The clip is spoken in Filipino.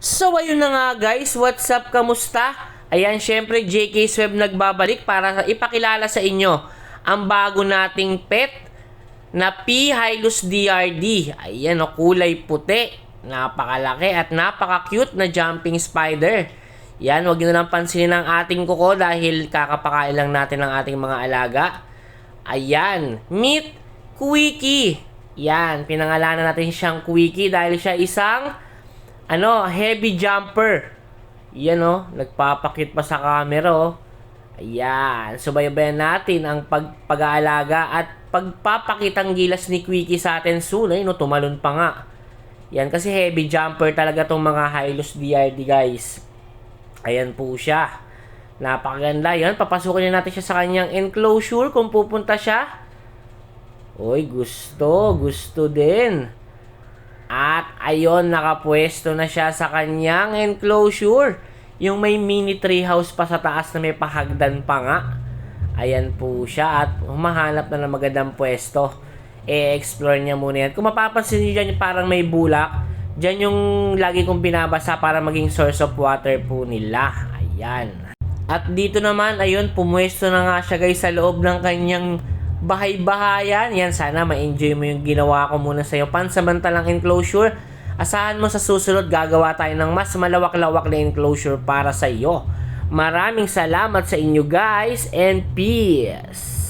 So ayun na nga guys, what's up, kamusta? Ayan, syempre JK Sweb nagbabalik para ipakilala sa inyo ang bago nating pet na P. Hylus DRD. Ayan o, kulay puti, napakalaki at napaka-cute na jumping spider. Yan, wag nyo na lang pansinin ang ating kuko dahil kakapakain lang natin ng ating mga alaga. Ayan, meet Quickie. Yan, pinangalanan natin siyang Quickie dahil siya isang heavy jumper. Yan nagpapakit pa sa camera Ayan, subaybayan natin ang pag-aalaga at pagpapakitang gilas ni Quickie sa atin soon. Ayun tumalon pa nga. Yan, kasi heavy jumper talaga tong mga Hylus DRD guys. Ayan po siya. Napakaganda. Yan, papasukin na natin siya sa kanyang enclosure kung pupunta siya. Uy, gusto din. At ayun, nakapwesto na siya sa kanyang enclosure. Yung may mini treehouse pa sa taas na may pahagdan pa nga. Ayan po siya at humahanap na ng magandang pwesto. E-explore niya muna yan. Kung mapapansin niyo dyan, parang may bulak. Dyan yung lagi kong binabasa para maging source of water po nila. Ayan. At dito naman, ayun, pumwesto na nga siya guys sa loob ng kanyang bahay-bahayan. Yan, sana ma-enjoy mo yung ginawa ko muna sa'yo. Pansamantalang enclosure. Asahan mo sa susunod, gagawa tayo ng mas malawak-lawak na enclosure para sa iyo. Maraming salamat sa inyo guys and peace!